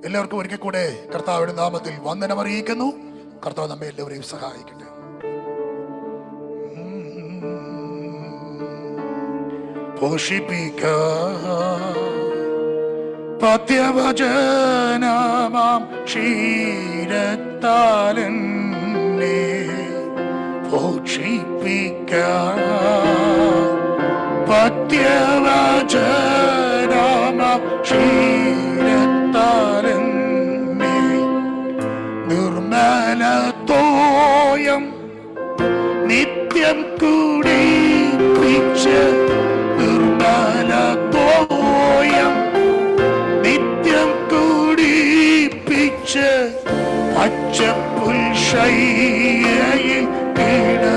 എല്ലാവർക്കും ഒരിക്കൽ കൂടെ കർത്താവിന്റെ നാമത്തിൽ വന്ദനം അറിയിക്കുന്നു. കർത്താവ് നമ്മെ എല്ലാവരെയും സഹായിക്കട്ടെ. പത്യവചനമാം ക്ഷീരത്താലെന്നെ പോഷിപ്പിക്കാൻ പത്യവചനമാം ക്ഷീരത്താലെന്നെ നിർമ്മലത്തോയം നിത്യം കുടിപ്പിച്ച് നിർമ്മലത്തോയം നിത്യം കുടിപ്പിച്ച് പച്ചപ്പുൽശയ്യയിൽ കിടത്തിടുവോരേ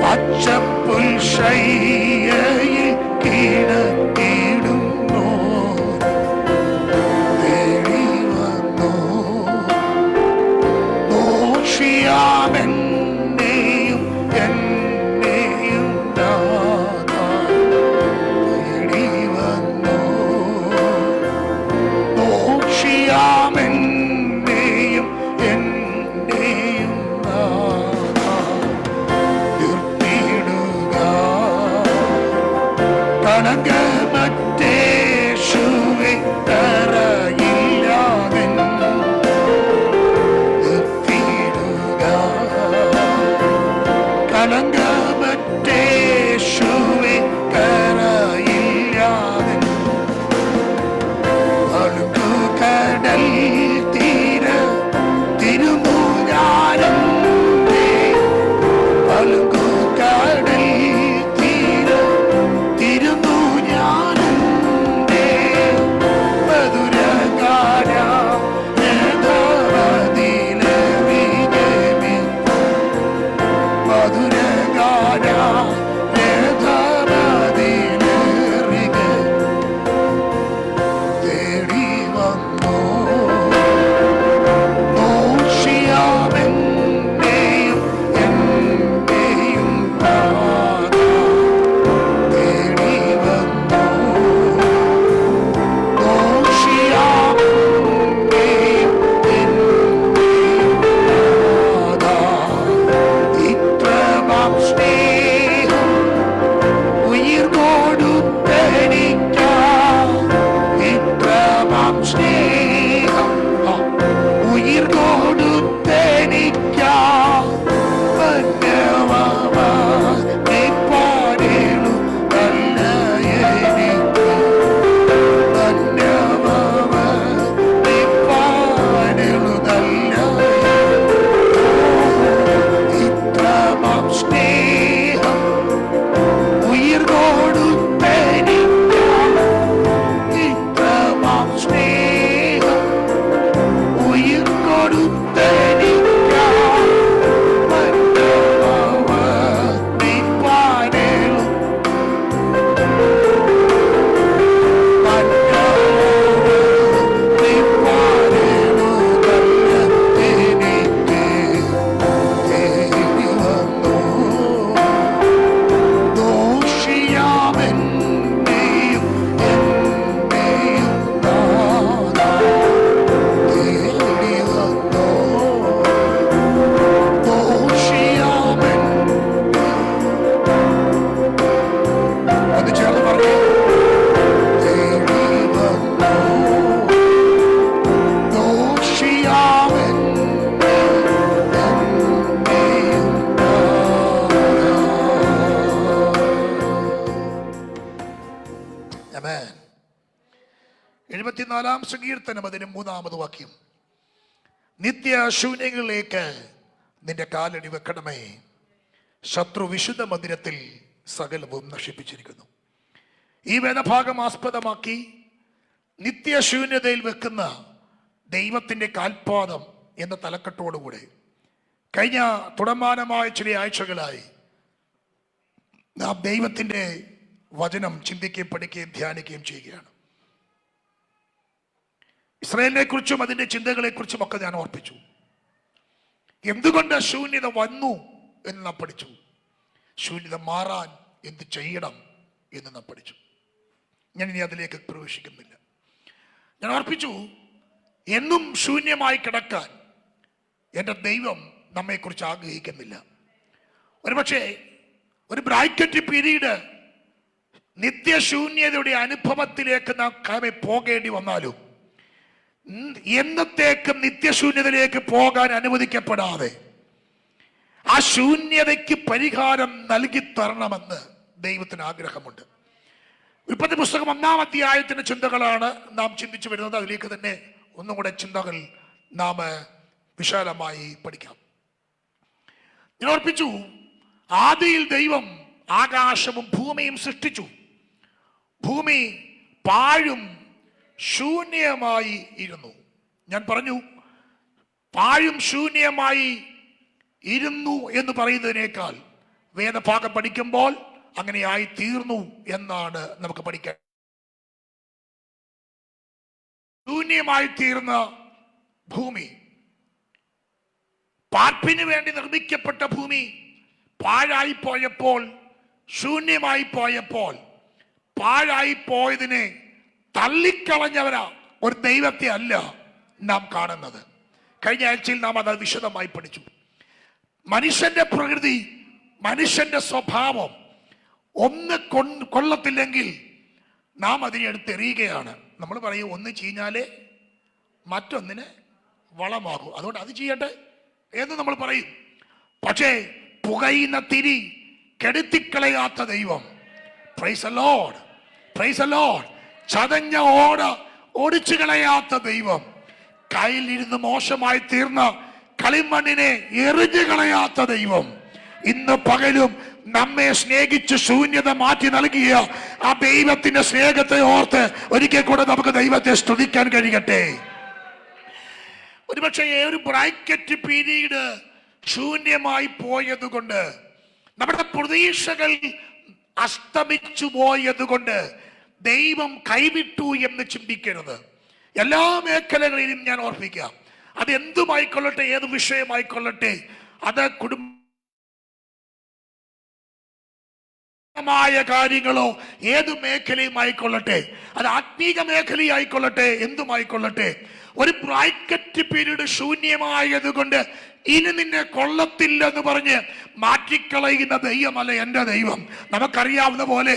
പച്ചപ്പുൽശയ്യയിൽ കിടത്തിടുവോരേ തേടി വന്നോ ദോഷിയാമെന്നെയും എന്നെയും നാഥാ തേടി വന്നോ ദോഷിയാമെന്നെയും എന്നെയും നാഥാ തീർത്തിടുക കണക്കമറ്റേശുവേ തറയില്ലാതെൻ കളങ്കമറ്റേശുവേ കരയില്ലാതെ അഴുകുകടൽ തീര തിരുമുരാരന്റെ അഴുകുകടൽ തീര തിരുമുരാരന്റെ മധുരകാര മധുരഗാന രഥമതിലേറികെ തേടി വന്നോ ദോഷിയാമെന്നെയും എന്നെയും നാഥാ തേടി വന്നോ ദോഷിയാമെന്നെയും എന്നെയും നാഥാ ഇത്രമാം സ്നേഹം ഉയിർ കൊടുത്തെനിക്കാം ഇത്രമാം സ്നേഹം ഉയിർ കൊടുത്തെനിക്കാം ധന്യവാനേപ്പാടേളു നല്ല എനിക്ക് ധന്യവാനേപ്പാടേളു നല്ല ഇത്രമാം സ്നേഹം ഉയിർ കൊടുത്തെനിക്കാം ഇത്രമാം സ്നേഹം ഉയിർ കൊടുത്തെനിക്കാം ധന്യവാനേപ്പാടേളു ധന്യവാനേപ്പാടേളു നല്ല എനിക്ക് തേടി വന്നോ ദോഷിയാമെന്നെയും എന്നെയും നാഥാ തേടി വന്നോ ദോഷിയാമെൻ ഒന്ന് ചേർന്ന് പറഞ്ഞു തേടി വന്നോ ആമേൻ. 74 സങ്കീർത്തനം അതിന് 3-ാമത് വാക്യം. നിത്യ ശൂന്യങ്ങളിലേക്ക് നിന്റെ കാലടി വെക്കണമേ, ശത്രു വിശുദ്ധ മന്ദിരത്തിൽ സകലവും നശിപ്പിച്ചിരിക്കുന്നു. ഈ വേദഭാഗം ആസ്പദമാക്കി നിത്യശൂന്യതയിൽ വെക്കുന്ന ദൈവത്തിൻ്റെ കാൽപാദം എന്ന തലക്കെട്ടോടുകൂടെ കഴിഞ്ഞ തുടർമാനമായ ചില ആഴ്ചകളായി നാം ദൈവത്തിൻ്റെ വചനം ചിന്തിക്കുകയും പഠിക്കുകയും ധ്യാനിക്കുകയും ചെയ്യുകയാണ്. ഇസ്രായേലിനെ കുറിച്ചും അതിൻ്റെ ചിന്തകളെക്കുറിച്ചും ഒക്കെ ഞാൻ ഓർപ്പിച്ചു. എന്തുകൊണ്ട് ശൂന്യത വന്നു എന്ന് നാം പഠിച്ചു. ശൂന്യത മാറാൻ എന്ത് ചെയ്യണം എന്ന് നാം പഠിച്ചു. ഞാൻ ഇനി അതിലേക്ക് പ്രവേശിക്കുന്നില്ല. ഞാൻ ഓർപ്പിച്ചു, എന്നും ശൂന്യമായി കിടക്കാൻ എൻ്റെ ദൈവം നമ്മെക്കുറിച്ച് ആഗ്രഹിക്കുന്നില്ല. ഒരുപക്ഷെ ഒരു ബ്രാക്കറ്റ് പീരീഡ് നിത്യശൂന്യതയുടെ അനുഭവത്തിലേക്ക് നാം പോകേണ്ടി വന്നാലും എന്നത്തേക്കും നിത്യശൂന്യതയിലേക്ക് പോകാൻ അനുവദിക്കപ്പെടാതെ ആ ശൂന്യതയ്ക്ക് പരിഹാരം നൽകി തരണമെന്ന് ദൈവത്തിന് ആഗ്രഹമുണ്ട്. ഉൽപ്പത്തി പുസ്തകം 1-ാം അധ്യായത്തിന്റെ ചിന്തകളാണ് നാം ചിന്തിച്ചു വരുന്നത്. അതിലേക്ക് തന്നെ ഒന്നും കൂടെ ചിന്തകൾ നാം വിശാലമായി പഠിക്കാം. ഞാൻ ഓർപ്പിച്ചു, ആദിയിൽ ദൈവം ആകാശവും ഭൂമിയും സൃഷ്ടിച്ചു. ഭൂമി പാഴും ശൂന്യമായി ഇരുന്നു. ഞാൻ പറഞ്ഞു, പാഴും ശൂന്യമായി ഇരുന്നു എന്ന് പറയുന്നതിനേക്കാൾ വേദഭാഗം പഠിക്കുമ്പോൾ അങ്ങനെയായി തീർന്നു എന്നാണ് നമുക്ക് പഠിക്കാൻ. ശൂന്യമായി തീർന്ന ഭൂമി, പാർപ്പിന് വേണ്ടി നിർമ്മിക്കപ്പെട്ട ഭൂമി പാഴായി പോയപ്പോൾ, ശൂന്യമായി പോയപ്പോൾ, പാഴായി പോയതിനെ തള്ളിക്കളഞ്ഞവരാ ഒരു ദൈവത്തെ അല്ല നാം കാണുന്നത്. കഴിഞ്ഞ ആഴ്ചയിൽ നാം അത് വിശദമായി പഠിച്ചു. മനുഷ്യന്റെ പ്രകൃതി, മനുഷ്യന്റെ സ്വഭാവം ഒന്ന് കൊള്ളത്തില്ലെങ്കിൽ നാം അതിനെ എടുത്തെറിയുകയാണ്. നമ്മൾ പറയും, ഒന്ന് ചീഞ്ഞാലേ മറ്റൊന്നിന് വളമാകും, അതുകൊണ്ട് അത് ചെയ്യട്ടെ എന്ന് നമ്മൾ പറയും. പക്ഷേ പുകയുന്ന തിരി കെടുത്തിക്കളയാത്ത ദൈവം, praise the lord, praise the lord, ചതഞ്ഞ ഓട ഓടിച്ചു കളയാത്ത ദൈവം, കയ്യിലിരുന്ന് മോശമായി തീർന്ന കളിമണ്ണിനെ എറിഞ്ഞു കളയാത്ത ദൈവം, ഇന്ന് പകലും നമ്മെ സ്നേഹിച്ച് ശൂന്യത മാറ്റി നൽകിയ ആ ദൈവത്തിന്റെ സ്നേഹത്തെ ഓർത്ത് ഒരിക്കൽ കൂടെ നമുക്ക് ദൈവത്തെ സ്തുതിക്കാൻ കഴിയട്ടെ. ഒരുപക്ഷെ ഒരു ബ്രാക്കറ്റ് പീരീഡ് ശൂന്യമായി പോയത് കൊണ്ട്, നമ്മുടെ പ്രതീക്ഷകൾ അസ്തമിച്ചു പോയത് കൊണ്ട് ദൈവം കൈവിട്ടു എന്ന് ചിന്തിക്കരുത്. എല്ലാ മേഖലകളിലും ഞാൻ ഓർപ്പിക്കാം, അത് എന്തുമായിക്കൊള്ളട്ടെ, ഏത് വിഷയമായിക്കൊള്ളട്ടെ, അത് മായ കാര്യങ്ങളോ ഏത് മേഖലയുമായിക്കൊള്ളട്ടെ, അത് ആത്മീക മേഖലയായിക്കൊള്ളട്ടെ, എന്തുമായിക്കൊള്ളട്ടെ, ഒരു ബ്രാക്കറ്റ് പീരീഡ് ശൂന്യമായത് കൊണ്ട് ഇനി നിന്നെ കൊള്ളത്തില്ലെന്ന് പറഞ്ഞ് മാറ്റിക്കളയുന്ന ദൈവമല്ല എൻ്റെ ദൈവം. നമുക്കറിയാവുന്ന പോലെ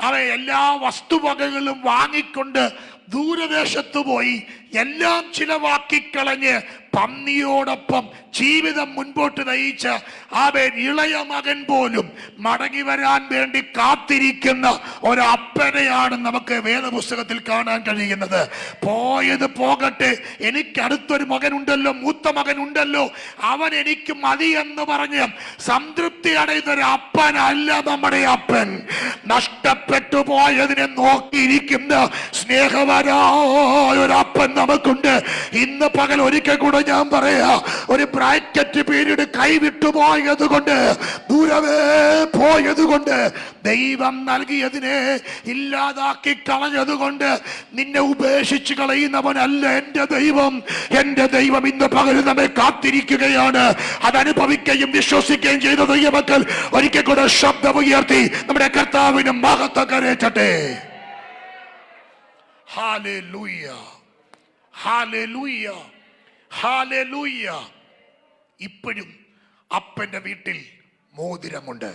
അവ എല്ലാ വസ്തുവകകളും വാങ്ങിക്കൊണ്ട് ദൂരദേശത്ത് പോയി എല്ലാം ചിലവാക്കിക്കളഞ്ഞ് പന്നിയോടൊപ്പം ജീവിതം മുൻപോട്ട് നയിച്ച അവൻ ഇളയ മകൻ പോലും മടങ്ങി വരാൻ വേണ്ടി കാത്തിരിക്കുന്ന ഒരപ്പനെയാണ് നമുക്ക് വേദപുസ്തകത്തിൽ കാണാൻ കഴിയുന്നത്. പോയത് പോകട്ടെ, എനിക്ക് അടുത്തൊരു മകനുണ്ടല്ലോ, മൂത്ത മകനുണ്ടല്ലോ, അവൻ എനിക്ക് മതി എന്ന് പറഞ്ഞ് സംതൃപ്തി അടയുന്ന ഒരു അപ്പനല്ല നമ്മുടെ അപ്പൻ. നഷ്ടപ്പെട്ടു പോയതിനെ നോക്കിയിരിക്കുന്ന സ്നേഹവരായ ഒരു അപ്പൻ നമുക്കുണ്ട്. ഇന്ന് പകൽ ഒരിക്കൽ കൂടെ ഞാൻ പറയാ, ഒരു ബ്രാക്കറ്റ് പീരീഡ് കൈവിട്ടു പോയത് കൊണ്ട്, ദൂരവേ പോയത് കൊണ്ട്, ദൈവം നൽകിയതിനെ ഇല്ലാതാക്കി കളഞ്ഞത് കൊണ്ട് നിന്നെ ഉപേക്ഷിച്ച് കളയുന്നവനല്ല എൻ്റെ ദൈവം. എൻ്റെ ദൈവം ഇന്ന് പകൽ നമ്മെ കാത്തിരിക്കുകയാണ്. അതനുഭവിക്കുകയും വിശ്വസിക്കുകയും ചെയ്ത ദൈവമക്കൾ ഒരിക്കൽ കൂടെ ശബ്ദമുയർത്തി നമ്മുടെ കർത്താവിന് മഹത്വം കരയറ്റട്ടെ. Hallelujah, hallelujah, hallelujah. ഇപ്പോഴും അപ്പന്റെ വീട്ടിൽ മോതിരമുണ്ട്.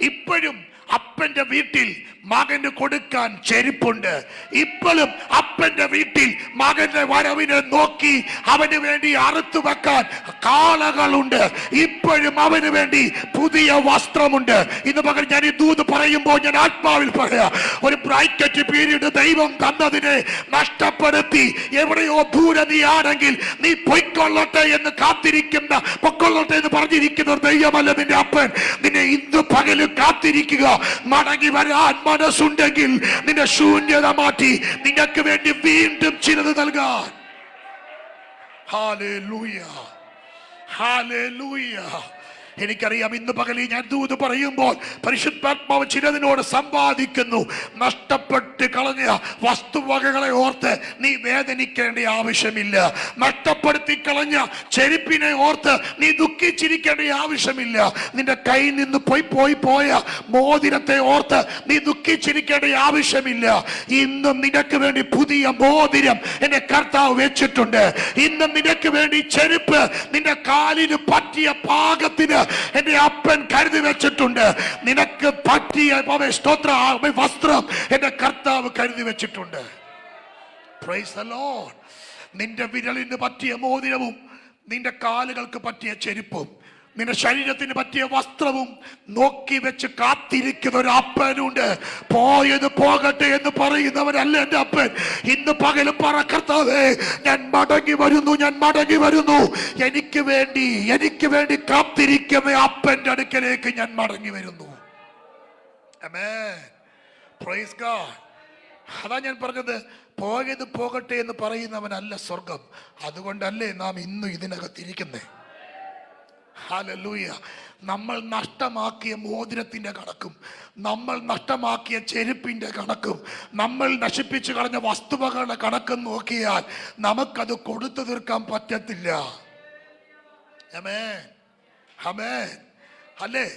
ഇപ്പോഴും അപ്പന്റെ വീട്ടിൽ മകന് കൊടുക്കാൻ ചെരുപ്പുണ്ട്. ഇപ്പോഴും അപ്പന്റെ വീട്ടിൽ മകന്റെ വരവിനെ നോക്കി അവന് വേണ്ടി അറുത്തു വെക്കാൻ കാളകളുണ്ട്. ഇപ്പോഴും അവന് വേണ്ടി പുതിയ വസ്ത്രമുണ്ട്. ഇന്ന് പകൽ ഞാൻ ഈ ദൂത് പറയുമ്പോൾ ഞാൻ ആത്മാവിൽ പറയാ, ഒരു ബ്രാക്കറ്റ് പീരീഡ് ദൈവം തന്നതിനെ നഷ്ടപ്പെടുത്തി എവിടെയോ ദൂരെ നീ ആണെങ്കിൽ നീ പൊയ്ക്കൊള്ളട്ടെ എന്ന് കാത്തിരിക്കുന്ന, പൊക്കൊള്ളട്ടെ എന്ന് പറഞ്ഞിരിക്കുന്ന ദൈവമല്ല നിന്റെ അപ്പൻ. നിന്നെ ഇന്ന് പകലും കാത്തിരിക്കുക. മടങ്ങി വരാൻ മനസ്സുണ്ടെങ്കിൽ നിന്റെ ശൂന്യത മാറ്റി നിങ്ങൾക്ക് വേണ്ടി വീണ്ടും ചിലത് നൽകാൻ. ഹല്ലേലൂയ, ഹല്ലേലൂയ, എനിക്കറിയാം ഇന്ന് പകലിൽ ഞാൻ ദൂത് പറയുമ്പോൾ പരിശുദ്ധാത്മാവ് ചിലതിനോട് സമ്പാദിക്കുന്നു. നഷ്ടപ്പെട്ട് കളഞ്ഞ വസ്തുവകകളെ ഓർത്ത് നീ വേദനിക്കേണ്ട ആവശ്യമില്ല. നഷ്ടപ്പെടുത്തി കളഞ്ഞ ചെരുപ്പിനെ ഓർത്ത് നീ ദുഃഖിച്ചിരിക്കേണ്ട ആവശ്യമില്ല. നിന്റെ കയ്യിൽ നിന്ന് പോയ മോതിരത്തെ ഓർത്ത് നീ ദുഃഖിച്ചിരിക്കേണ്ട ആവശ്യമില്ല. ഇന്നും നിനക്ക് വേണ്ടി പുതിയ മോതിരം എന്റെ കർത്താവ് വെച്ചിട്ടുണ്ട്. ഇന്നും നിനക്ക് വേണ്ടി ചെരുപ്പ് നിന്റെ കാലിന് പറ്റിയ പാകത്തിന് എന്റെ അപ്പൻ കരുതി വെച്ചിട്ടുണ്ട്. നിനക്ക് പറ്റിയ വസ്ത്രം എന്റെ കർത്താവ് കരുതി വെച്ചിട്ടുണ്ട്. Price the Lord. നിന്റെ വിരലിന് പറ്റിയ മോതിരവും നിന്റെ കാലുകൾക്ക് പറ്റിയ ചെരുപ്പും നിന്റെ ശരീരത്തിന് പറ്റിയ വസ്ത്രവും നോക്കി വെച്ച് കാത്തിരിക്കുന്ന ഒരു അപ്പനുണ്ട്. പോയത് പോകട്ടെ എന്ന് പറയുന്നവരല്ല എന്റെ അപ്പൻ. ഇന്ന് പകലും പറ, കർത്താവേ ഞാൻ മടങ്ങി വരുന്നു, ഞാൻ മടങ്ങി വരുന്നു. എനിക്ക് വേണ്ടി കാത്തിരിക്കുന്ന അപ്പന്റെ അടുക്കലേക്ക് ഞാൻ മടങ്ങി വരുന്നു. ആമേൻ. Praise God. അതാ ഞാൻ പറഞ്ഞത്, പോയത് പോകട്ടെ എന്ന് പറയുന്നവനല്ല സ്വർഗം. അതുകൊണ്ടല്ലേ നാം ഇന്നും ഇതിനകത്തിരിക്കുന്നേ. ഹല്ലേലൂയ. നമ്മൾ നഷ്ടമാക്കിയ മോതിരത്തിന്റെ കണക്കും, നമ്മൾ നഷ്ടമാക്കിയ ചെരുപ്പിന്റെ കണക്കും, നമ്മൾ നശിപ്പിച്ചു കളഞ്ഞ വസ്തുവകളുടെ കണക്കും നോക്കിയാൽ നമുക്കത് കൊടുത്തു തീർക്കാൻ പറ്റത്തില്ല. ആമേൻ, ആമേൻ. അല്ലേ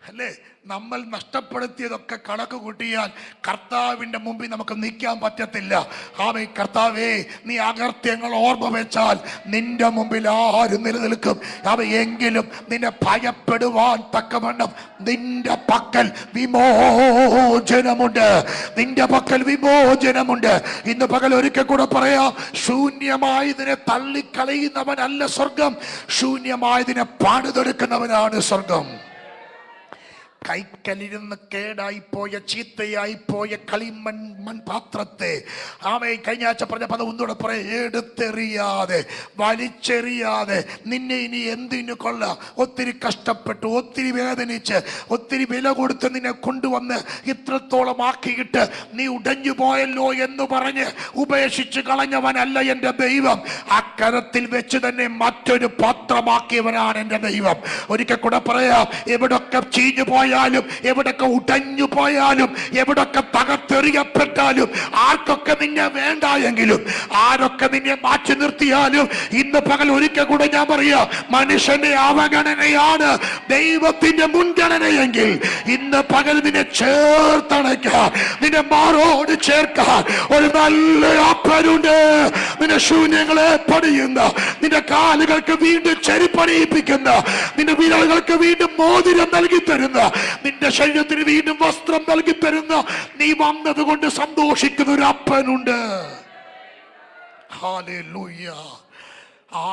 അല്ലേ നമ്മൾ നഷ്ടപ്പെടുത്തിയതൊക്കെ കണക്ക് കൂട്ടിയാൽ കർത്താവിന്റെ മുമ്പിൽ നമുക്ക് നിൽക്കാൻ പറ്റത്തില്ല. ആമേൻ. കർത്താവേ, നീ അകൃത്യങ്ങൾ ഓർമ്മ വെച്ചാൽ നിന്റെ മുമ്പിൽ ആരും നിലനിൽക്കും. എങ്കിലും നിന്നെ ഭയപ്പെടുവാൻ തക്കവണ്ണം നിന്റെ പക്കൽ വിമോചനമുണ്ട്, നിന്റെ പക്കൽ വിമോചനമുണ്ട്. ഇന്ന് പകൽ ഒരിക്കൽ കൂടെ പറയാം, ശൂന്യമായതിനെ തള്ളിക്കളയുന്നവനല്ല സ്വർഗം, ശൂന്യമായതിനെ പണിതെടുക്കുന്നവനാണ് സ്വർഗം. കൈക്കലിരുന്ന് കേടായിപ്പോയ ചീത്തയായിപ്പോയ കളിമൺപാത്രത്തെ കഴിഞ്ഞ ആഴ്ച പറഞ്ഞ പദം ഒന്നുകൂടെ പറയാം, എടുത്തെറിയാതെ വലിച്ചെറിയാതെ നിന്നെ ഇനി എന്തിനു കൊള്ളാം. ഒത്തിരി കഷ്ടപ്പെട്ടു, ഒത്തിരി വേദനിച്ച്, ഒത്തിരി വില കൊടുത്ത് നിന്നെ കൊണ്ടുവന്ന് ഇത്രത്തോളം ആക്കിയിട്ട് നീ ഉടഞ്ഞു പോയല്ലോ എന്ന് പറഞ്ഞ് ഉപേക്ഷിച്ച് കളഞ്ഞവനല്ല എൻ്റെ ദൈവം. അക്കരത്തിൽ വെച്ച് തന്നെ മറ്റൊരു പാത്രമാക്കിയവനാണ് എൻ്റെ ദൈവം. ഒരിക്കൽ കൂടെ പറയാം, എവിടൊക്കെ ചീഞ്ഞു പോയ, എവിടൊക്കെ ഉടഞ്ഞു പോയാലും, എവിടൊക്കെ തകർത്തെറിയപ്പെട്ടാലും, ആർക്കൊക്കെ നിന്നെ വേണ്ട എങ്കിലും, ആരൊക്കെ നിന്നെ മാറ്റി നിർത്തിയാലും, ഇന്ന് പകൽ ഒരിക്കൽ കൂടെ ഞാൻ പറയാ, മനുഷ്യന്റെ അവഗണനയാണ് ദൈവത്തിന്റെ മുൻഗണനയെങ്കിൽ ഇന്ന് പകൽ നിന്നെ ചേർത്തണയ്ക്കാൻ, നിന്നെ മാറോട് ചേർക്കാൻ ഒരു നല്ല അപ്പനുണ്ട്. നിന്റെ ശൂന്യങ്ങളെ പണിയുന്ന, നിന്റെ കാലുകൾക്ക് വീണ്ടും ചെരുപ്പണിയിപ്പിക്കുന്ന, നിന്റെ വിരലുകൾക്ക് വീണ്ടും മോതിരം നൽകി തരുന്ന, നിന്റെ ശരീരത്തിന് വീണ്ടും വസ്ത്രം നൽകി തരുന്ന, നീ വന്നത് കൊണ്ട് സന്തോഷിക്കുന്ന ഒരു അപ്പനുണ്ട്. ഹല്ലേലൂയ.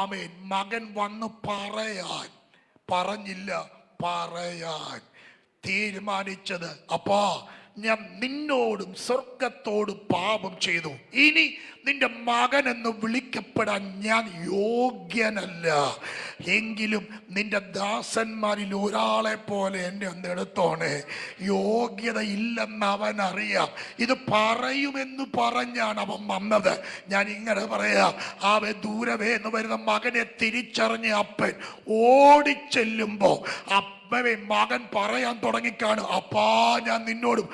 ആമേൻ. മകൻ വന്ന് പറഞ്ഞില്ല, പറയാൻ തീരുമാനിച്ചത്, അപ്പാ ഞാൻ നിന്നോടും സ്വർഗത്തോടും പാപം ചെയ്തു, ഇനി നിന്റെ മകൻ എന്ന് വിളിക്കപ്പെടാൻ ഞാൻ യോഗ്യനല്ല. എങ്കിലും നിന്റെ ദാസന്മാരിൽ ഒരാളെ പോലെ എന്നെ ഒന്ന് എടുത്തോണേ. യോഗ്യത ഇല്ലെന്ന് അവൻ അറിയാം. ഇത് പറയുമെന്ന് പറഞ്ഞാണ് അവൻ വന്നത്. ഞാൻ ഇങ്ങനെ പറയാം, അവൻ ദൂരവേ എന്ന് വരുന്ന മകനെ തിരിച്ചറിഞ്ഞ അപ്പൻ ഓടിച്ചെല്ലുമ്പോ മകൻ പറയാൻ തുടങ്ങിക്കാണ്, അപ്പാ ഞാൻ നിന്നോടും.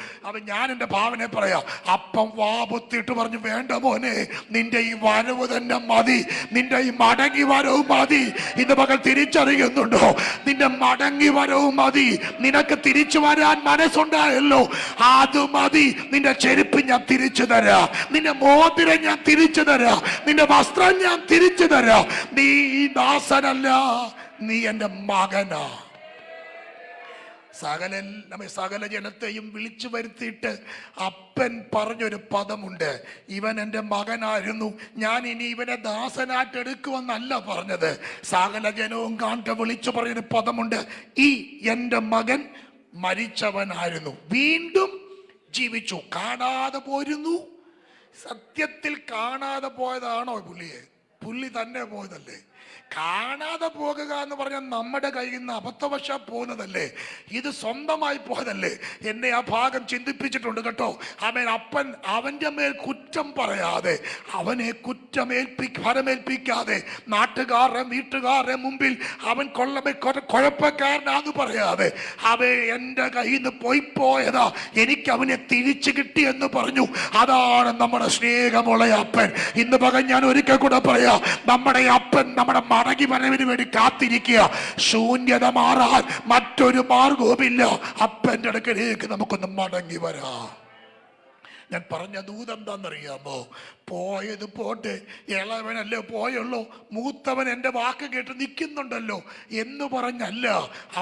ഞാൻ എൻ്റെ ഭാവനെ പറയാം. അപ്പം വാപത്തിട്ട് പറഞ്ഞു, വേണ്ട മോനെ, നിന്റെ ഈ വരവ് തന്നെ മതി, നിന്റെ ഈ മടങ്ങി വരവും മതി. ഇന്ന് പകൽ തിരിച്ചറിയുന്നുണ്ടോ? നിന്റെ മടങ്ങി വരവും മതി. നിനക്ക് തിരിച്ചു വരാൻ മനസ്സുണ്ടായല്ലോ, അത് മതി. നിന്റെ ചെരുപ്പ് ഞാൻ തിരിച്ചു തരാം, നിന്റെ മോതിരം ഞാൻ തിരിച്ചു തരാം, നിന്റെ വസ്ത്രം ഞാൻ തിരിച്ചു തരാം. നീ ഈ ദാസനല്ല, നീ എൻ്റെ മകനാ. സകല ജനത്തെയും വിളിച്ചു വരുത്തിയിട്ട് അപ്പൻ പറഞ്ഞൊരു പദമുണ്ട്, ഇവൻ എൻ്റെ മകനായിരുന്നു, ഞാൻ ഇനി ഇവനെ ദാസനായിട്ട് എടുക്കുമെന്നല്ല പറഞ്ഞത്. സകല ജനവും കാണട്ടെ വിളിച്ചു പറഞ്ഞൊരു പദമുണ്ട്, ഈ എൻ്റെ മകൻ മരിച്ചവനായിരുന്നു, വീണ്ടും ജീവിച്ചു. കാണാതെ പോയിരുന്നു. സത്യത്തിൽ കാണാതെ പോയതാണോ പുള്ളിയെ? പുള്ളി തന്നെ പോയതല്ലേ? കാണാതെ പോകുക എന്ന് പറഞ്ഞാൽ നമ്മുടെ കയ്യിൽ നിന്ന് അബദ്ധവശ പോകുന്നതല്ലേ, ഇത് സ്വന്തമായി പോയതല്ലേ. എന്നെ ആ ഭാഗം ചിന്തിപ്പിച്ചിട്ടുണ്ട് കേട്ടോ. അപ്പൻ അവന്റെ മേൽ കുറ്റം പറയാതെ, അവനെ ഫലമേൽപ്പിക്കാതെ, നാട്ടുകാരുടെ വീട്ടുകാരുടെ മുമ്പിൽ അവൻ കുഴപ്പക്കാരനാന്ന് പറയാതെ, എന്റെ കയ്യിൽ നിന്ന് പോയതാ, എനിക്ക് അവനെ തിരിച്ചു കിട്ടി എന്ന് പറഞ്ഞു. അതാണ് നമ്മുടെ സ്നേഹമുള്ള അപ്പൻ. ഇന്ന് പകൽ ഞാൻ ഒരിക്കൽ കൂടെ പറയാ, നമ്മുടെ അപ്പൻ നമ്മുടെ മടങ്ങി വരവിന് വേണ്ടി കാത്തിരിക്കുക. ശൂന്യത മാറാൻ മറ്റൊരു മാർഗവുമില്ല. അപ്പന്റെ അടുക്കലേക്ക് നമുക്കൊന്ന് മടങ്ങി വരാം. ഞാൻ പറഞ്ഞ ദൂത് എന്താണെന്നറിയാമോ? പോയത് പോട്ടെ, ഇളവനല്ലേ പോയുള്ളൂ, മൂത്തവൻ എൻ്റെ വാക്ക് കേട്ട് നിൽക്കുന്നുണ്ടല്ലോ എന്ന് പറഞ്ഞല്ല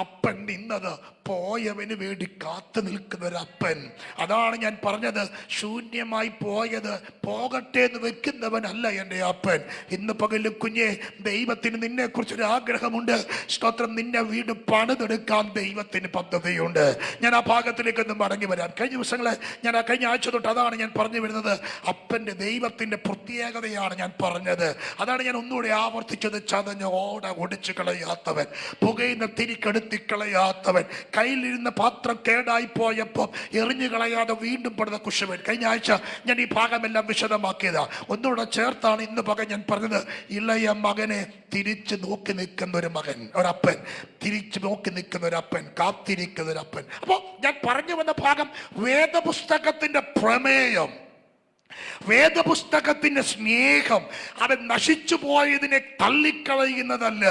അപ്പൻ നിന്നത്. പോയവന് വേണ്ടി കാത്തു നിൽക്കുന്ന ഒരു അപ്പൻ. അതാണ് ഞാൻ പറഞ്ഞത്, ശൂന്യമായി പോയത് പോകട്ടെ എന്ന് വെക്കുന്നവനല്ല എൻ്റെ അപ്പൻ. ഇന്ന് പകലും കുഞ്ഞെ, ദൈവത്തിന് നിന്നെ കുറിച്ചൊരു ആഗ്രഹമുണ്ട്. സ്തോത്രം. നിന്നെ വീട് പണിതെടുക്കാൻ ദൈവത്തിന് പദ്ധതിയുണ്ട്. ഞാൻ ആ ഭാഗത്തിലേക്കൊന്ന് മടങ്ങി വരാം. കഴിഞ്ഞ ദിവസങ്ങളെ കഴിഞ്ഞ ആഴ്ച തൊട്ട് അതാണ് ഞാൻ പറഞ്ഞു വരുന്നത്. അപ്പൻ്റെ ദൈവത്തിന്റെ പ്രത്യേകതയാണ് ഞാൻ പറഞ്ഞത്. അതാണ് ഞാൻ ഒന്നുകൂടെ ആവർത്തിച്ചത്. ചതഞ്ഞ ഓട ഒടിച്ചു കളയാത്തവൻ, പുകയുന്ന തിരിക്കെടുത്തി കളയാത്തവൻ, കയ്യിലിരുന്ന പാത്രം കേടായി പോയപ്പോൾ എറിഞ്ഞു കളയാതെ വീണ്ടും പടുന്ന കുശവൻ. കഴിഞ്ഞ ആഴ്ച ഞാൻ ഈ ഭാഗമെല്ലാം വിശദമാക്കിയതാ. ഒന്നുകൂടെ ചേർത്താണ് ഇന്ന് പകൽ ഞാൻ പറഞ്ഞത്. ഇളയ മകനെ തിരിച്ചു നോക്കി നിൽക്കുന്ന ഒരു മകൻ, ഒരപ്പൻ, തിരിച്ചു നോക്കി നിൽക്കുന്ന ഒരു അപ്പൻ, കാത്തിരിക്കുന്ന ഒരു അപ്പൻ. അപ്പോ ഞാൻ പറഞ്ഞു വന്ന ഭാഗം വേദപുസ്തകത്തിന്റെ പ്രമേയം, വേദപുസ്തകത്തിന്റെ സ്നേഹം. അവൻ നശിച്ചു പോയതിനെ തള്ളിക്കളയുന്നതല്ല,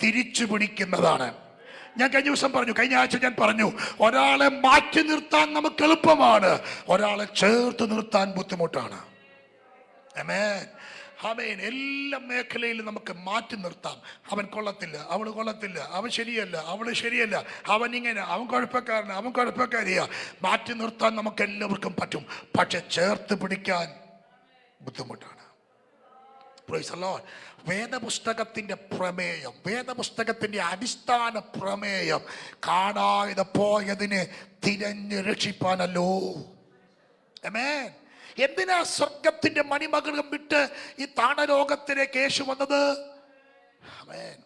തിരിച്ചു പിടിക്കുന്നതാണ്. ഞാൻ കഴിഞ്ഞ ദിവസം പറഞ്ഞു, കഴിഞ്ഞ ആഴ്ച ഞാൻ പറഞ്ഞു, ഒരാളെ മാറ്റി നിർത്താൻ നമുക്ക് എളുപ്പമാണ്, ഒരാളെ ചേർത്ത് നിർത്താൻ ബുദ്ധിമുട്ടാണ്. ആമേൻ. ആമേൻ. എല്ലാ മേഖലയിലും നമുക്ക് മാറ്റി നിർത്താം. അവൻ കൊള്ളത്തില്ല, അവൾ കൊള്ളത്തില്ല, അവൻ ശരിയല്ല, അവള് ശരിയല്ല, അവൻ ഇങ്ങനെ, അവൻ കുഴപ്പക്കാരന്, അവൻ കുഴപ്പക്കാരിയാ. മാറ്റി നിർത്താൻ നമുക്ക് എല്ലാവർക്കും പറ്റും, പക്ഷെ ചേർത്ത് പിടിക്കാൻ ബുദ്ധിമുട്ടാണ്. വേദപുസ്തകത്തിന്റെ പ്രമേയം, വേദപുസ്തകത്തിന്റെ അടിസ്ഥാന പ്രമേയം കാണാതെ പോയതിനെ തിരഞ്ഞ് രക്ഷിപ്പാനല്ലോ. ആമേൻ. എന്തിനാ സ്വർഗത്തിന്റെ മണിമകുടം വിട്ട് ഈ താണലോകത്തിലേക്ക് യേശു വന്നത്? ആമേൻ.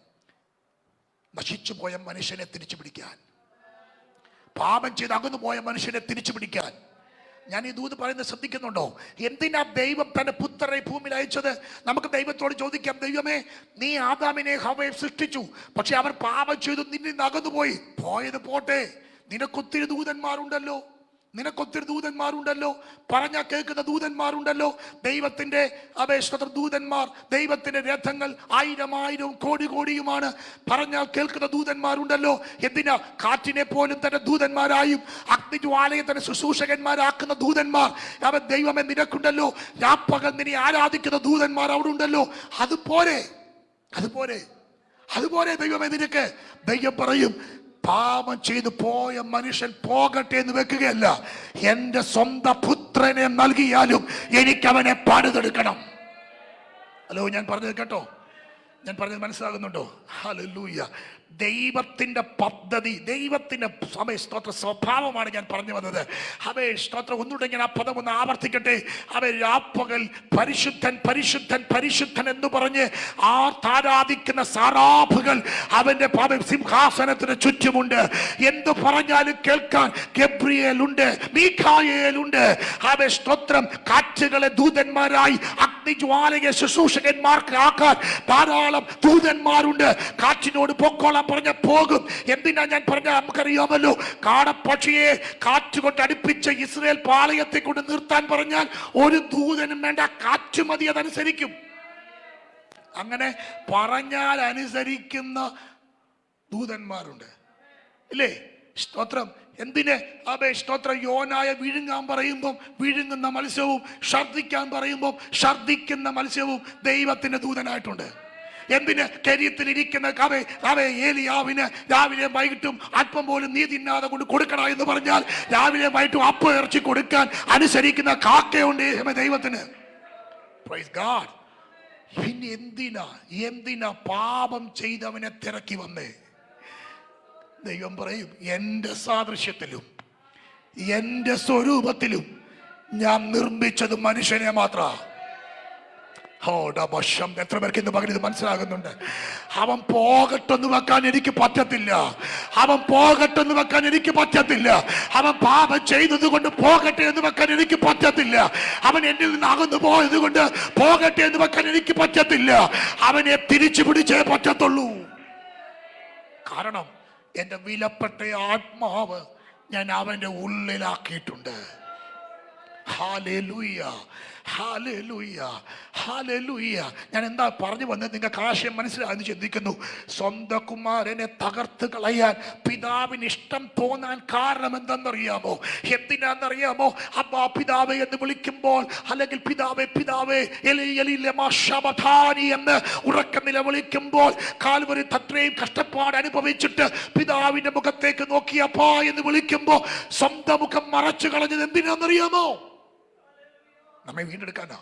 നശിച്ചു പോയ മനുഷ്യനെ തിരിച്ചു പിടിക്കാൻ, പാപം ചെയ്ത് അകന്നു പോയ മനുഷ്യനെ തിരിച്ചു പിടിക്കാൻ. ഞാൻ ഈ ദൂത് പറയുന്നത് ശ്രദ്ധിക്കുന്നുണ്ടോ? എന്തിനാ ദൈവം തന്റെ പുത്രനെ ഭൂമിയിൽ അയച്ചത്? നമുക്ക് ദൈവത്തോട് ചോദിക്കാം, ദൈവമേ, നീ ആദാമിനെ ഹവ്വയെ സൃഷ്ടിച്ചു, പക്ഷെ അവർ പാപം ചെയ്തു, നിന്നിൽ നിന്ന് അകന്നുപോയി. പോയത് പോട്ടെ, നിനക്കൊത്തിരി ദൂതന്മാരുണ്ടല്ലോ, നിനക്കൊത്തിരി ദൂതന്മാരുണ്ടല്ലോ, പറഞ്ഞാൽ കേൾക്കുന്ന ദൂതന്മാരുണ്ടല്ലോ. ദൈവത്തിന്റെ ദൂതന്മാർ, ദൈവത്തിന്റെ രഥങ്ങൾ 1000 കോടി കോടിയുമാണ്. പറഞ്ഞാൽ കേൾക്കുന്ന ദൂതന്മാരുണ്ടല്ലോ. എന്തിനാ? കാറ്റിനെ പോലും തന്നെ ദൂതന്മാരായും അഗ്നിജ്വാലയെ തന്നെ ശുശ്രൂഷകന്മാരാക്കുന്ന ദൂതന്മാർ അവൻ ദൈവമേ നിനക്കുണ്ടല്ലോ. രാപ്പകൽ നിന്നെ ആരാധിക്കുന്ന ദൂതന്മാർ അവിടെ ഉണ്ടല്ലോ. അതുപോലെ ദൈവമേ നിനക്ക്. ദൈവം പറയും, പാപം ചെയ്തു പോയ മനുഷ്യൻ പോകട്ടെ എന്ന് വെക്കുകയല്ല, എന്റെ സ്വന്തം പുത്രനെ നൽകിയാലും എനിക്കവനെ പണിതെടുക്കണം. ഹലോ, ഞാൻ പറഞ്ഞത് കേട്ടോ? ഞാൻ പറഞ്ഞത് മനസ്സിലാകുന്നുണ്ടോ? ഹല്ലേലൂയ. ദൈവത്തിന്റെ പദ്ധതി, ദൈവത്തിന്റെ സ്തോത്ര സ്വഭാവമാണ് ഞാൻ പറഞ്ഞു വന്നത്. സ്തോത്രം. ഒന്നുകൂടെ ഞാൻ ആ പദം ഒന്ന് ആവർത്തിക്കട്ടെ. രാപ്പകൽ പരിശുദ്ധൻ പരിശുദ്ധൻ പരിശുദ്ധൻ എന്ന് പറഞ്ഞ് ആരാധിക്കുന്ന സാറാഫുകൾ അവന്റെ സിംഹാസനത്തിന് ചുറ്റുമുണ്ട്. എന്തു പറഞ്ഞാലും കേൾക്കാൻ ഗബ്രിയേലുണ്ട്, മീഖായേലുണ്ട്. സ്തോത്രം. കാറ്റുകളെ ദൂതന്മാരായി അഗ്നിജ്വാലയെ ശുശ്രൂഷകന്മാർക്ക് ആക്കാൻ ധാരാളം ദൂതന്മാരുണ്ട്. കാറ്റിനോട് പൊക്കോളാൻ പറഞ്ഞ പോകും. എന്തിനാ ഞാൻ പറഞ്ഞ നമുക്കറിയാമല്ലോ. കാടപ്പക്ഷിയെ കാറ്റുകൊണ്ട് അടുപ്പിച്ച് ഇസ്രായേൽ പാളയത്തെ കൊണ്ട് നിർത്താൻ പറഞ്ഞാൽ ഒരു ദൂതനും വേണ്ട, കാറ്റ് മതി, അതനുസരിക്കും. അങ്ങനെ പറഞ്ഞാൽ അനുസരിക്കുന്ന ദൂതന്മാരുണ്ട്, ഇല്ലേ? സ്തോത്രം. എന്തിന്? സ്തോത്രം. യോനായ വിഴുങ്ങാൻ പറയുമ്പോൾ വിഴുങ്ങുന്ന മത്സ്യവും, ഛർദിക്കാൻ പറയുമ്പോൾ ഛർദിക്കുന്ന മത്സ്യവും ദൈവത്തിന്റെ ദൂതനായിട്ടുണ്ട്. എന്തിന്? കെരീത്തിലിരിക്കുന്ന ഏലിയാവിന് രാവിലെ വൈകിട്ടും അല്പം പോലും നീ തിന്നാതെ കൊണ്ട് കൊടുക്കണ എന്ന് പറഞ്ഞാൽ രാവിലെ വൈകിട്ടും അപ്പം ഇറച്ചി കൊടുക്കാൻ അനുസരിക്കുന്ന കാക്കയുണ്ട് ദൈവത്തിന്. Praise God. പിന്നെ എന്തിനാ പാപം ചെയ്തവനെ തിരക്കി വന്നേ? ദൈവം പറയും, എന്റെ സാദൃശ്യത്തിലും എന്റെ സ്വരൂപത്തിലും ഞാൻ നിർമ്മിച്ചത് മനുഷ്യനെ മാത്ര. എത്ര പേർക്ക് ഇന്ന് പകരം ഇത് മനസ്സിലാകുന്നുണ്ട്? അവൻ പോകട്ടെന്ന് വെക്കാൻ എനിക്ക് പറ്റത്തില്ല. അവൻ പോകട്ടെന്ന് വെക്കാൻ എനിക്ക് പറ്റത്തില്ല. അവൻ പാപം ചെയ്തത് കൊണ്ട് പോകട്ടെ എന്ന് വെക്കാൻ എനിക്ക് പറ്റത്തില്ല. അവൻ എന്നിൽ നിന്ന് അകന്നു പോയത് കൊണ്ട് പോകട്ടെ എന്ന് വെക്കാൻ എനിക്ക് പറ്റത്തില്ല. അവനെ തിരിച്ചു പിടിച്ചേ പറ്റത്തുള്ളൂ. കാരണം എന്റെ വിലപ്പെട്ട ആത്മാവ് ഞാൻ അവന്റെ ഉള്ളിലാക്കിയിട്ടുണ്ട്. Hallelujah, hallelujah, hallelujah. ഞാൻ എന്താ പറഞ്ഞു വന്നത്? നിങ്ങൾക്ക് ആശയം മനസ്സിലായെന്ന് ചിന്തിക്കുന്നു. സ്വന്തം കുമാരനെ തകർത്ത് കളയാൻ പിതാവിന് ഇഷ്ടം തോന്നാൻ കാരണം എന്തെന്നറിയാമോ? എന്തിനാണെന്നറിയാമോ? അബ്ബാ പിതാവേ എന്ന് വിളിക്കുമ്പോൾ, അല്ലെങ്കിൽ പിതാവേ പിതാവേ എലി എലി ലമാ ശബഥാനി എന്ന് ഉറക്കം നിലവിളിക്കുമ്പോൾ, കാൽവരി അത്രയും കഷ്ടപ്പാട് അനുഭവിച്ചിട്ട് പിതാവിന്റെ മുഖത്തേക്ക് നോക്കി അപ്പാ എന്ന് വിളിക്കുമ്പോൾ സ്വന്തം മുഖം മറച്ചു കളഞ്ഞത് എന്തിനാണെന്നറിയാമോ? നമ്മെ വീണ്ടെടുക്കാനാ.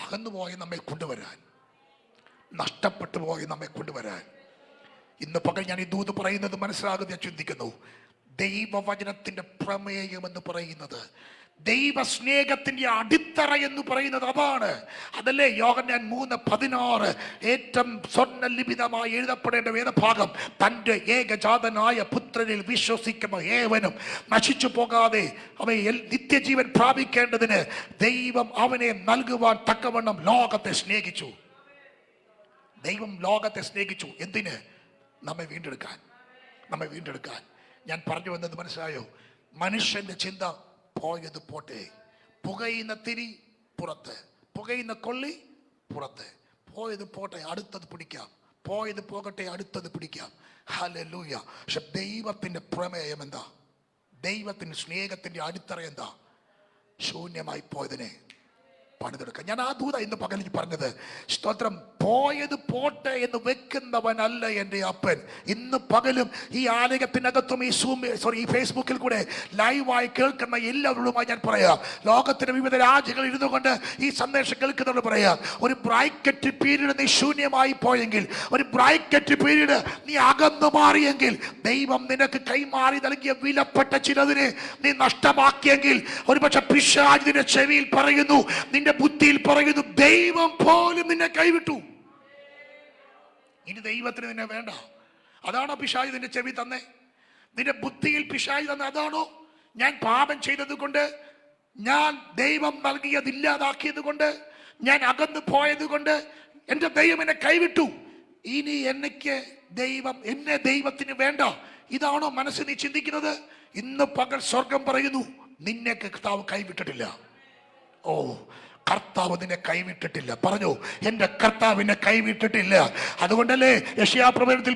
അകന്നുപോയി നമ്മെ കൊണ്ടുവരാൻ, നഷ്ടപ്പെട്ടു പോയി നമ്മെ കൊണ്ടുവരാൻ. ഇന്ന് പകൽ ഞാൻ ഈ ദൂത് പറയുന്നത് മനസ്സിലാകുന്ന ഞാൻ ചിന്തിക്കുന്നു. ദൈവവചനത്തിന്റെ പ്രമേയം എന്ന് പറയുന്നത്, ദൈവ സ്നേഹത്തിന്റെ അടിത്തറ എന്ന് പറയുന്നത് അതാണ്. അതല്ലേ യോഹന്നാൻ 3:16 ഏറ്റവും സ്വർണ്ണലിപിതമായി എഴുതപ്പെടേണ്ട വേദഭാഗം? തന്റെ ഏകജാതനായ പുത്രനിൽ വിശ്വസിക്കുന്ന ഏവനും നശിച്ചു പോകാതെ അവയെ നിത്യജീവൻ പ്രാപിക്കേണ്ടതിന് ദൈവം അവനെ നൽകുവാൻ തക്കവണ്ണം ലോകത്തെ സ്നേഹിച്ചു. ദൈവം ലോകത്തെ സ്നേഹിച്ചു. എന്തിന്? നമ്മെ വീണ്ടെടുക്കാൻ, നമ്മെ വീണ്ടെടുക്കാൻ. ഞാൻ പറഞ്ഞു വന്നത് മനസ്സിലായോ? മനുഷ്യന്റെ ചിന്ത പോയത് പോട്ടെ, പുകയുന്ന തിരി പുറത്ത്, പുകയുന്ന കൊള്ളി പുറത്ത്. പോയത് പോട്ടെ, അടുത്തത് പിടിക്കാം. പോയത് പോകട്ടെ, അടുത്തത് പിടിക്കാം. ഹല്ലേലൂയ. പക്ഷെ ദൈവത്തിന്റെ പ്രമേയം എന്താ? ദൈവത്തിന്റെ സ്നേഹത്തിന്റെ അടിത്തറ എന്താ? ശൂന്യമായി പോയതിനെ പണിതെടുക്കാം. ഞാൻ ആ ദൂത ഇന്ന് പകലിൽ പറഞ്ഞത്, സ്തോത്രം, പോയത് പോട്ടെ എന്ന് വെക്കുന്നവനല്ല എൻ്റെ അപ്പൻ. ഇന്ന് പകലും ഈ ആലയത്തിനകത്തും ഈ ഫേസ്ബുക്കിൽ കൂടെ ലൈവായി കേൾക്കുന്ന എല്ലാവരോടുമായി ഞാൻ പറയാം, ലോകത്തിന്റെ വിവിധ രാജ്യങ്ങളിൽ ഇരുന്നു കൊണ്ട് ഈ സന്ദേശം കേൾക്കുന്നവരോട് പറയാം, ഒരു ബ്രാക്കറ്റ് പീരീഡ് നീ ശൂന്യമായി പോയെങ്കിൽ, ഒരു ബ്രാക്കറ്റ് പീരീഡ് നീ അകന്നു മാറിയെങ്കിൽ, ദൈവം നിനക്ക് കൈമാറി നൽകിയ വിലപ്പെട്ട ചിലതിനെ നീ നഷ്ടമാക്കിയെങ്കിൽ, ഒരുപക്ഷെ പിശാച് നിന്റെ ചെവിയിൽ പറയുന്നു, നിന്റെ ബുദ്ധിയിൽ പറയുന്നു, ദൈവം പോലും നിന്നെ കൈവിട്ടു, ഇനി ദൈവത്തിന് നിന്നെ വേണ്ട. അതാണോ പിശാച് നിന്റെ ചെവി തന്നെ? നിന്റെ ബുദ്ധിയിൽ പിശാച് തന്നെ അതാണോ? ഞാൻ പാപം ചെയ്തത് കൊണ്ട്, ഞാൻ ദൈവം നൽകിയത് ഇല്ലാതാക്കിയത് കൊണ്ട്, ഞാൻ അകന്നു പോയത് കൊണ്ട് എന്റെ ദൈവം എന്നെ കൈവിട്ടു, ഇനി എന്നെ ദൈവത്തിന് വേണ്ട. ഇതാണോ മനസ്സിൽ നീ ചിന്തിക്കുന്നത്? ഇന്ന് പകൽ സ്വർഗം പറയുന്നു, നിന്നെ കർത്താവ് കൈവിട്ടിട്ടില്ല. ഓ, കർത്താവ് നിന്നെ കൈവിട്ടിട്ടില്ല. പറഞ്ഞു, എന്റെ കർത്താവിനെ കൈവിട്ടിട്ടില്ല. അതുകൊണ്ടല്ലേ യെശയ്യാപ്രവചനത്തിൽ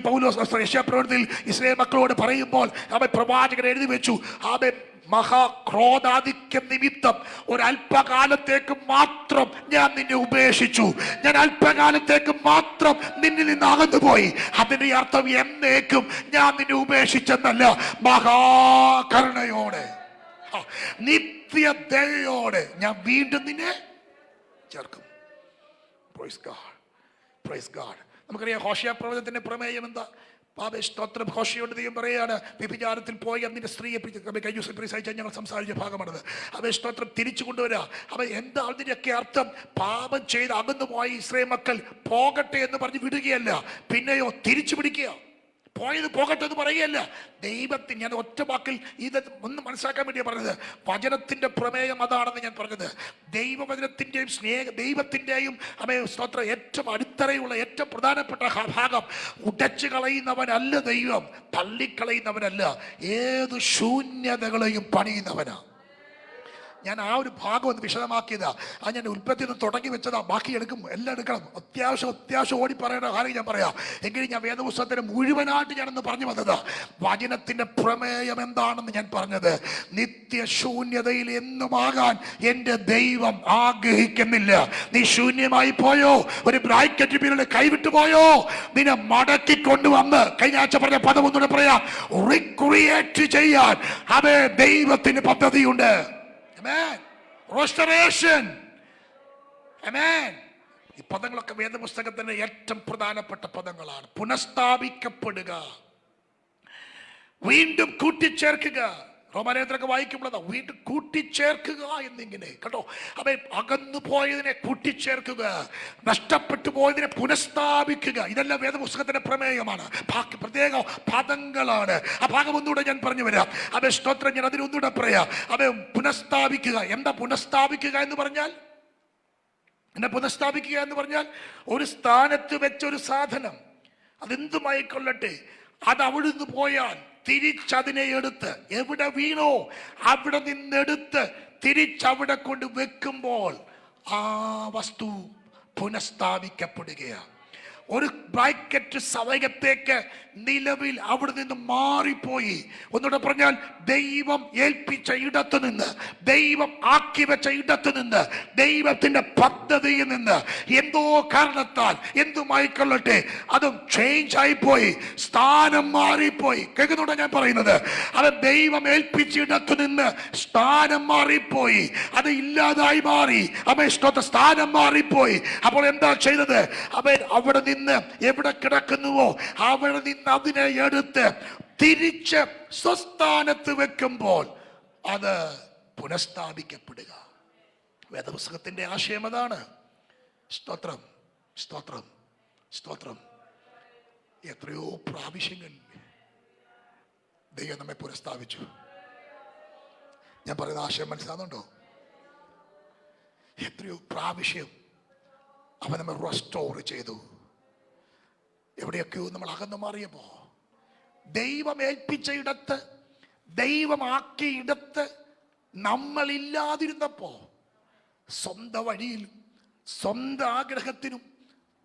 യെശയ്യാപ്രവചനത്തിൽ ഇസ്രായേൽ മക്കളോട് പറയുമ്പോൾ അവൻ പ്രവാചകൻ എഴുതി വെച്ചു, അവൻ മഹാക്രോധാധിക്യം നിമിത്തം ഒരല്പകാലത്തേക്ക് മാത്രം ഞാൻ നിന്നെ ഉപേക്ഷിച്ചു, ഞാൻ അല്പകാലത്തേക്ക് മാത്രം നിന്നിൽ നിന്ന് അകന്നുപോയി. അതിന്റെ അർത്ഥം എന്നേക്കും ഞാൻ നിന്നെ ഉപേക്ഷിച്ചെന്നല്ല, മഹാകരുണയോടെ നിത്യദയോടെ ഞാൻ വീണ്ടും നിന്നെ ചേർക്കും. Price God, praise God. നമുക്കറിയാം ഹോശയ്യ പ്രവചനത്തിന്റെ പ്രമേയം എന്താ? സ്തോത്രം. ഹോശയ്യയോട് ദൈവം പറയാണ്, വ്യഭിചാരത്തിൽ പോയി അതിന്റെ സ്ത്രീയെ ഞങ്ങൾ സംസാരിച്ച ഭാഗമാണത്. അവ സ്തോത്രം തിരിച്ചു കൊണ്ടുവരാ. അവ എന്താ അതിൻ്റെയൊക്കെ അർത്ഥം? പാപം ചെയ്ത് അകന്നു പോയി ഇസ്രായേൽ മക്കൾ പോകട്ടെ എന്ന് പറഞ്ഞ് വിടുകയല്ല, പിന്നെയോ തിരിച്ചു പിടിക്കുക. പോയത് പോകട്ടെ എന്ന് പറയുകയല്ല. ദൈവത്തിന്, ഞാൻ ഒറ്റ വാക്കിൽ ഇത് ഒന്ന് മനസ്സിലാക്കാൻ വേണ്ടിയാണ് പറഞ്ഞത്. വചനത്തിന്റെ പ്രമേയം അതാണെന്ന് ഞാൻ പറഞ്ഞത്. ദൈവവചനത്തിന്റെയും ദൈവത്തിന്റെയും സ്തോത്രം ഏറ്റവും അടിത്തറയുള്ള ഏറ്റവും പ്രധാനപ്പെട്ട ഭാഗം ഉടച്ചു കളയുന്നവനല്ല ദൈവം, തള്ളിക്കളയുന്നവനല്ല, ഏത് ശൂന്യതകളെയും പണിയുന്നവനാ. ഞാൻ ആ ഒരു ഭാഗം ഒന്ന് വിശദമാക്കിയതാ. അത് ഞാൻ ഉൽപ്പത്തി നിന്ന് തുടങ്ങി വെച്ചതാ. ബാക്കി എല്ലാം എടുക്കണം. അത്യാവശ്യം ഓടി പറയേണ്ട കാര്യം ഞാൻ പറയാം. എങ്കിലും ഞാൻ വേദപുസ്തകത്തിന് മുഴുവനായിട്ട് ഞാനൊന്ന് പറഞ്ഞു വന്നതാ. വചനത്തിന്റെ പ്രമേയം എന്താണെന്ന് ഞാൻ പറഞ്ഞത്, നിത്യശൂന്യതയിൽ എന്നുമാകാൻ എൻ്റെ ദൈവം ആഗ്രഹിക്കുന്നില്ല. നീ ശൂന്യമായി പോയോ, ഒരു ബ്രാക്കറ്റ് പീരീഡ് കൈവിട്ടു പോയോ, നിന്നെ മടക്കി കൊണ്ടുവന്ന്, കഴിഞ്ഞ ആഴ്ച പറഞ്ഞ പദം ഒന്നുകൂടെ പറയാം, റീക്രിയേറ്റ് ചെയ്യാൻ അവേ ദൈവത്തിന് പദ്ധതിയുണ്ട്. Amen. Restoration. Amen. ഈ പദങ്ങളൊക്കെ വേദപുസ്തകത്തിന്റെ ഏറ്റവും പ്രധാനപ്പെട്ട പദങ്ങളാണ്. പുനഃസ്ഥാപിക്കപ്പെടുക, വീണ്ടും കൂട്ടിച്ചേർക്കുക, റോമാലേഖനത്തിലൊക്കെ വായിക്കുമ്പോൾ വീണ്ടും കൂട്ടിച്ചേർക്കുക എന്നിങ്ങനെ കേട്ടോ. അവ അകന്നു പോയതിനെ കൂട്ടിച്ചേർക്കുക, നഷ്ടപ്പെട്ടു പോയതിനെ പുനഃസ്ഥാപിക്കുക. ഇതെല്ലാം വേദപുസ്തകത്തിന്റെ പ്രമേയമാണ്. ബാക്കി പ്രത്യേക പദങ്ങളാണ്. ആ ഭാഗം ഒന്നുകൂടെ ഞാൻ പറഞ്ഞു വരാം. അവ സ്തോത്രം, ഞാൻ അതിനൊന്നുകൂടെ പറയാം. അവ പുനഃസ്ഥാപിക്കുക. എന്താ പുനഃസ്ഥാപിക്കുക എന്ന് പറഞ്ഞാൽ? എന്നെ പുനഃസ്ഥാപിക്കുക എന്ന് പറഞ്ഞാൽ ഒരു സ്ഥാനത്ത് വെച്ചൊരു സാധനം, അതെന്തുമായിക്കൊള്ളട്ടെ, അത് അവിടുന്ന് പോയാൽ തിരിച്ചതിനെ എടുത്ത് എവിടെ വീണോ അവിടെ നിന്നെടുത്ത് തിരിച്ചവിടെ കൊണ്ട് വെക്കുമ്പോൾ ആ വസ്തു പുനഃസ്ഥാപിക്കപ്പെടുകയാണ്. ഒരു ബ്രാക്കറ്റ് സമയത്തേക്ക് നിലവിൽ അവിടെ നിന്ന് മാറിപ്പോയി. ഒന്നുകൂടെ പറഞ്ഞാൽ, ദൈവം ഏൽപ്പിച്ച ഇടത്തു നിന്ന്, ദൈവം ആക്കി വെച്ച ഇടത്തു നിന്ന്, ദൈവത്തിന്റെ പദ്ധതിയിൽ നിന്ന് എന്തോ കാരണത്താൽ എന്തുമായിക്കൊള്ളട്ടെ അതും ചേഞ്ച് ആയിപ്പോയി, സ്ഥാനം മാറിപ്പോയി. കേൾക്കുന്നുണ്ടോ ഞാൻ പറയുന്നത്? അത് ദൈവം ഏൽപ്പിച്ച ഇടത്തു നിന്ന് സ്ഥാനം മാറിപ്പോയി, അത് ഇല്ലാതായി മാറി. അവൻ സ്ഥാനം മാറിപ്പോയി. അപ്പോൾ എന്താ ചെയ്തത്? അവൻ അവിടെ നിന്ന് എവിടെ കിടക്കുന്നുവോ അവിടെ നിന്ന് അതിനെ എടുത്ത് തിരിച്ച് സ്വസ്ഥാനത്ത് വെക്കുമ്പോൾ അത് പുനഃസ്ഥാപിക്കപ്പെടുക. വേദപുസ്തകത്തിന്റെ ആശയം അതാണ്. സ്തോത്രം, സ്തോത്രം, സ്തോത്രം. എത്രയോ പ്രാവശ്യങ്ങൾ ദൈവം നമ്മെ പുനഃസ്ഥാപിച്ചു. ഞാൻ പറയുന്ന ആശയം മനസ്സിലാകുന്നുണ്ടോ? എത്രയോ പ്രാവശ്യം അവൻ നമ്മെ റെസ്റ്റോർ ചെയ്തു. എവിടെയൊക്കെയോ നമ്മൾ അകന്നു മാറിയപ്പോ, ദൈവം ഏൽപ്പിച്ച ഇടത്ത്, ദൈവം ആക്കിയ ഇടത്ത് നമ്മളില്ലാതിരുന്നപ്പോ, സ്വന്തം വഴിയിലും സ്വന്തം ആഗ്രഹത്തിനും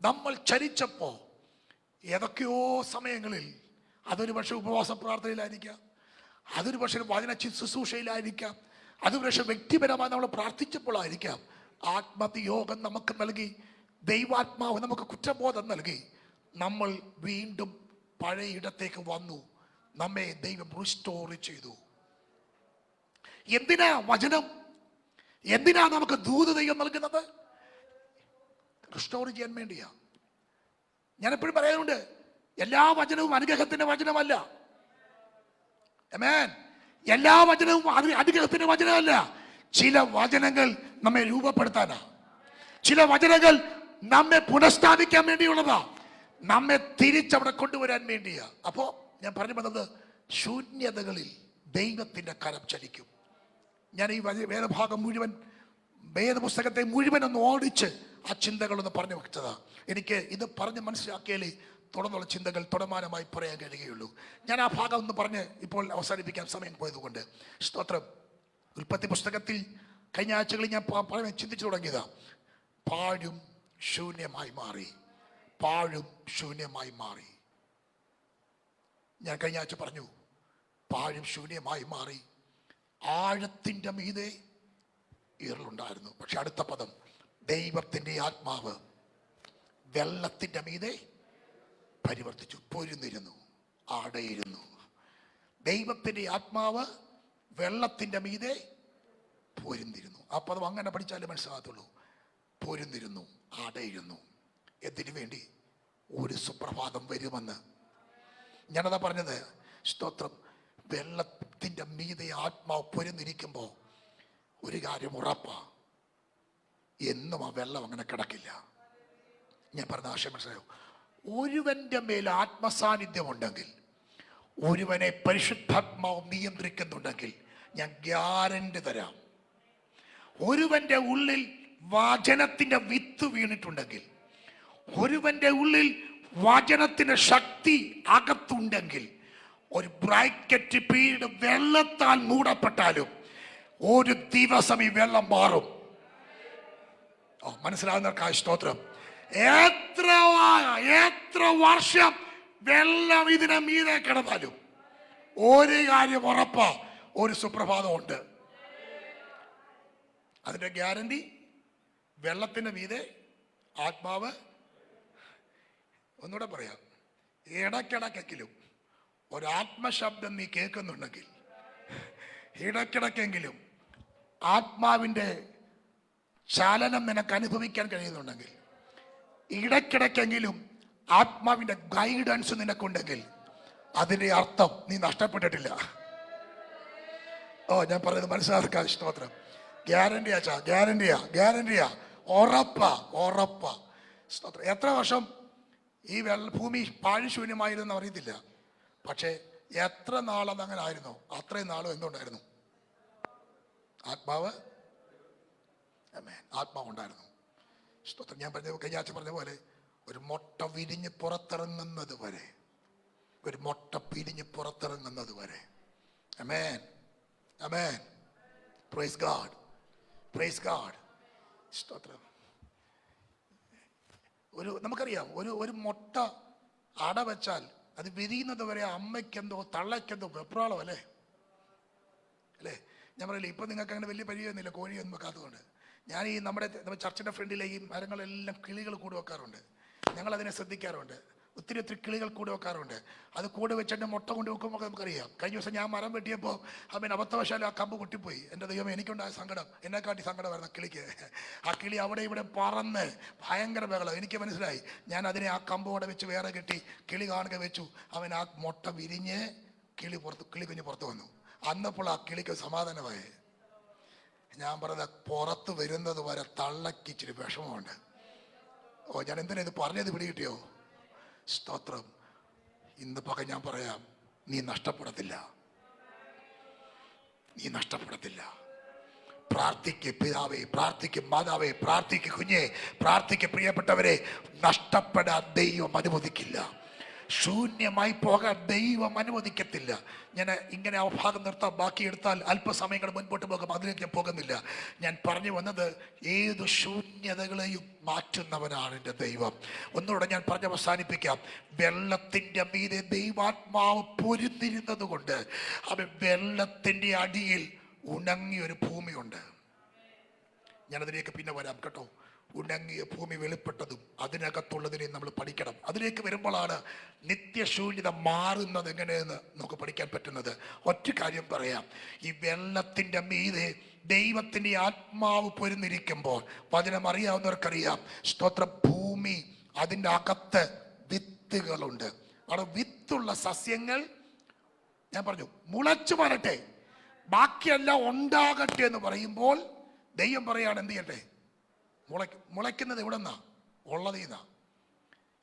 നമ്മൾ ചരിച്ചപ്പോ, ഏതൊക്കെയോ സമയങ്ങളിൽ അതൊരു പക്ഷെ ഉപവാസ പ്രാർത്ഥനയിലായിരിക്കാം, അതൊരു പക്ഷെ വചന ശുശ്രൂഷയിലായിരിക്കാം, അതൊരു പക്ഷെ വ്യക്തിപരമായി നമ്മൾ പ്രാർത്ഥിച്ചപ്പോഴായിരിക്കാം. ആത്മനിയോഗം നമുക്ക് നൽകി, ദൈവാത്മാവ് നമുക്ക് കുറ്റബോധം നൽകി, നമ്മൾ വീണ്ടും പഴയ ഇടത്തേക്ക് വന്നു. നമ്മെ ദൈവം റിസ്റ്റോർ ചെയ്തു. എന്തിനാ വചനം? എന്തിനാ നമുക്ക് ദൂത് ദൈവം നൽകുന്നത്? റിസ്റ്റോർ ചെയ്യാൻ വേണ്ടിയാ. ഞാൻ എപ്പോഴും പറയാറുണ്ട്, എല്ലാ വചനവും അനുഗ്രഹത്തിന്റെ വചനമല്ല. ആമേൻ. എല്ലാ വചനവും അനുഗ്രഹത്തിന്റെ വചനമല്ല. ചില വചനങ്ങൾ നമ്മെ രൂപപ്പെടുത്താനാ, ചില വചനങ്ങൾ നമ്മെ പുനഃസ്ഥാപിക്കാൻ വേണ്ടിയുള്ളതാ, നമ്മെ തിരിച്ചവിടെ കൊണ്ടുവരാൻ വേണ്ടിയാ. അപ്പോ ഞാൻ പറഞ്ഞു വന്നത്, ശൂന്യതകളിൽ ദൈവത്തിന്റെ കരം ചലിക്കും. ഞാൻ ഈ വേദഭാഗം മുഴുവൻ, വേദപുസ്തകത്തെ മുഴുവൻ ഒന്ന് ഓടിച്ച് ആ ചിന്തകളൊന്ന് പറഞ്ഞു വെച്ചതാ. എനിക്ക് ഇത് പറഞ്ഞ് മനസ്സിലാക്കിയാലേ തുടർന്നുള്ള ചിന്തകൾ തുടർമാനമായി പറയാൻ കഴിയുകയുള്ളൂ. ഞാൻ ആ ഭാഗം ഒന്ന് പറഞ്ഞ് ഇപ്പോൾ അവസാനിപ്പിക്കാൻ സമയം പോയതുകൊണ്ട്. സ്തോത്രം. ഉൽപ്പത്തി പുസ്തകത്തിൽ കഴിഞ്ഞ ആഴ്ചകളിൽ ഞാൻ പറയാൻ ചിന്തിച്ചു തുടങ്ങിയതാ. പാഴും ശൂന്യമായി മാറി, പാഴും ശൂന്യമായി മാറി. ഞാൻ കഴിഞ്ഞ ആഴ്ച പറഞ്ഞു, പാഴും ശൂന്യമായി മാറി. ആഴത്തിന്റെ മീതെ ഇരുളുണ്ടായിരുന്നു. പക്ഷെ അടുത്ത പദം, ദൈവത്തിന്റെ ആത്മാവ് വെള്ളത്തിന്റെ മീതെ പരിവർത്തിച്ചു, പൊരുന്നിരുന്നു, ആടയിരുന്നു. ദൈവത്തിന്റെ ആത്മാവ് വെള്ളത്തിന്റെ മീതെ പൊരുന്നിരുന്നു. ആ പദം അങ്ങനെ പഠിച്ചാലേ മനസ്സിലാകത്തുള്ളൂ. പൊരുന്നിരുന്നു, ആടയിരുന്നു. എന്തിനു വേണ്ടി? ഒരു സുപ്രഭാതം വരുമെന്ന്. ഞാനതാ പറഞ്ഞത്. സ്തോത്രം. വെള്ളത്തിന്റെ മീതെ ആത്മാവ് പൊരുന്നിരിക്കുമ്പോ ഒരു കാര്യം ഉറപ്പാ, എന്നും ആ വെള്ളം അങ്ങനെ കിടക്കില്ല. ഞാൻ പറഞ്ഞ ആശയം മനസ്സിലായോ? ഒരുവന്റെ മേൽ ആത്മസാന്നിധ്യം ഉണ്ടെങ്കിൽ, ഒരുവനെ പരിശുദ്ധാത്മാവ് നിയന്ത്രിക്കുന്നുണ്ടെങ്കിൽ, ഞാൻ ഗ്യാരണ്ടി തരാം, ഒരുവന്റെ ഉള്ളിൽ വചനത്തിന്റെ വിത്ത് വീണിട്ടുണ്ടെങ്കിൽ, ഒരുവന്റെ ഉള്ളിൽ വചനത്തിന്റെ ശക്തി അകത്തുണ്ടെങ്കിൽ, ഒരു ബ്രാക്കറ്റ് പീരീഡ് വെള്ളത്താൽ മൂടപ്പെട്ടാലും ഒരു ദിവസം ഈ വെള്ളം മാറും. മനസ്സിലാകുന്നവർക്കായ സ്തോത്രം. എത്ര വർഷം വെള്ളം ഇതിനെ മീതെ കിടന്നാലും ഒരു കാര്യം ഉറപ്പാ, ഒരു സുപ്രഭാതമുണ്ട്. അതിന്റെ ഗ്യാരണ്ടി, വെള്ളത്തിന്റെ മീതെ ആത്മാവ്. ഒന്നുകൂടെ പറയാം, ഇടയ്ക്കിടക്കെങ്കിലും ഒരാത്മശബ്ദം നീ കേൾക്കുന്നുണ്ടെങ്കിൽ, ഇടയ്ക്കിടക്കെങ്കിലും ആത്മാവിൻ്റെ ചലനം നിനക്ക് അനുഭവിക്കാൻ കഴിയുന്നുണ്ടെങ്കിൽ, ഇടയ്ക്കിടയ്ക്കെങ്കിലും ആത്മാവിൻ്റെ ഗൈഡൻസ് നിനക്കുണ്ടെങ്കിൽ, അതിൻ്റെ അർത്ഥം നീ നഷ്ടപ്പെട്ടിട്ടില്ല. ഓ, ഞാൻ പറഞ്ഞത് മനസ്സിലാക്കാൻ സ്തോത്രം. ഗ്യാരണ്ടിയാ ചാ, ഗ്യാരണ്ടിയാ, ഉറപ്പാ സ്തോത്രം. എത്ര വർഷം ഈ ഭൂമി പാഴ്ശൂന്യമായിരുന്നെന്ന് അറിയത്തില്ല. പക്ഷേ എത്ര നാളത് അങ്ങനെ ആയിരുന്നു, അത്രയും നാളും എന്തുണ്ടായിരുന്നു? ആത്മാവ് ഉണ്ടായിരുന്നു. സ്തോത്രം. ഞാൻ പറഞ്ഞ പോലെ ഒരു മുട്ട വിരിഞ്ഞ് പുറത്തിറങ്ങുന്നത് വരെ, ഒരു മുട്ട പിരിഞ്ഞ് പുറത്തിറങ്ങുന്നത് വരെ. ആമേൻ, ആമേൻ. Praise God, praise God. സ്തോത്രം. നമുക്കറിയാം, ഒരു മുട്ട അട വെച്ചാൽ അത് വിരിയുന്നത് വരെ അമ്മയ്ക്കെന്തോ തള്ളയ്ക്കെന്തോ വെപ്രാളം അല്ലേ? ഞാൻ പറയില്ലേ, ഇപ്പം നിങ്ങൾക്ക് അങ്ങനെ വലിയ പരിചയമൊന്നുമില്ല കോഴിയൊന്നും വെക്കാത്തതുകൊണ്ട്. ഞാൻ ഈ നമ്മുടെ ചർച്ചിൻ്റെ ഫ്രണ്ടിലെ ഈ മരങ്ങളെല്ലാം കിളികൾ കൂട് വെക്കാറുണ്ട്. ഞങ്ങളതിനെ ശ്രദ്ധിക്കാറുണ്ട്. ഒത്തിരി കിളികൾ കൂട് വെക്കാറുണ്ട്. അത് കൂട് വെച്ചിട്ട് മുട്ട കൊണ്ട് വെക്കുമ്പോൾ നമുക്കറിയാം. കഴിഞ്ഞ ദിവസം ഞാൻ മരം വെട്ടിയപ്പോൾ അബദ്ധവശാലും ആ കമ്പ് പൊട്ടിപ്പോയി. എൻ്റെ ദൈവം, എനിക്കുണ്ടായ സങ്കടം എന്നെക്കാട്ടി സങ്കടമായിരുന്നു കിളിക്ക്. ആ കിളി അവിടെ ഇവിടെ പറന്ന് ഭയങ്കര ബഹളം. എനിക്ക് മനസ്സിലായി. ഞാൻ അതിനെ ആ കമ്പോടെ വെച്ച് വേറെ കെട്ടി കിളി കാണുക വെച്ചു. ആ മുട്ട വിരിഞ്ഞ് കിളി കുഞ്ഞ് പുറത്ത് വന്നു. അന്നപ്പോൾ ആ കിളിക്ക് സമാധാനമായി. ഞാൻ പറഞ്ഞത് പുറത്ത് വരുന്നത് വരെ തള്ളക്ക് ഇച്ചിരി വിഷമമുണ്ട്. ഓ, ഞാൻ എന്തിനാ ഇത് പറഞ്ഞത് പിടികിട്ടിയോ? സ്തോത്രം. ഇന്ന് പക ഞാൻ പറയാം, നീ നഷ്ടപ്പെടത്തില്ല. പ്രാർത്ഥിക്ക് പിതാവേ, പ്രാർത്ഥിക്ക് മാതാവേ, പ്രാർത്ഥിക്ക് കുഞ്ഞെ, പ്രാർത്ഥിക്ക് പ്രിയപ്പെട്ടവരെ. നഷ്ടപ്പെടാൻ ദൈവം അനുവദിക്കില്ല. ശൂന്യമായി പോകാൻ ദൈവം അനുവദിക്കത്തില്ല. ഞാൻ ഇങ്ങനെ ആ ഭാഗം നിർത്താം. ബാക്കി എടുത്താൽ അല്പസമയങ്ങൾ മുൻപോട്ട് പോകും. അതിലേക്ക് ഞാൻ പോകുന്നില്ല. ഞാൻ പറഞ്ഞു വന്നത്, ഏതു ശൂന്യതകളെയും മാറ്റുന്നവനാണ് എൻ്റെ ദൈവം. ഒന്നുകൂടെ ഞാൻ പറഞ്ഞ് അവസാനിപ്പിക്കാം. വെള്ളത്തിൻ്റെ മീതെ ദൈവാത്മാവ് പൊരുന്നിരുന്നത് കൊണ്ട് അവൻ വെള്ളത്തിൻ്റെ അടിയിൽ ഉണങ്ങിയൊരു ഭൂമിയുണ്ട്. ഞാനതിലേക്ക് പിന്നെ വരാം കേട്ടോ. ഉണങ്ങിയ ഭൂമി വെളിപ്പെട്ടതും അതിനകത്തുള്ളതിനെ നമ്മൾ പഠിക്കണം. അതിലേക്ക് വരുമ്പോഴാണ് നിത്യശൂന്യത മാറുന്നത് എങ്ങനെയെന്ന് നമുക്ക് പഠിക്കാൻ പറ്റുന്നത്. ഒറ്റ കാര്യം പറയാം. ഈ വെള്ളത്തിൻ്റെ മീതെ ദൈവത്തിൻ്റെ ആത്മാവ് പൊരുന്നിരിക്കുമ്പോൾ, വചനം അറിയാവുന്നവർക്കറിയാം, സ്തോത്ര, ഭൂമി അതിൻ്റെ അകത്ത് വിത്തുകളുണ്ട്. അവിടെ വിത്തുള്ള സസ്യങ്ങൾ ഞാൻ പറഞ്ഞു മുളച്ചു വരട്ടെ, ബാക്കിയെല്ലാം ഉണ്ടാകട്ടെ എന്ന് പറയുമ്പോൾ ദൈവം പറയാണ് എന്ത് ചെയ്യട്ടെ? മുളയ്ക്കുന്നത് എവിടെ നിന്നാ? ഉള്ളതീന്നാ.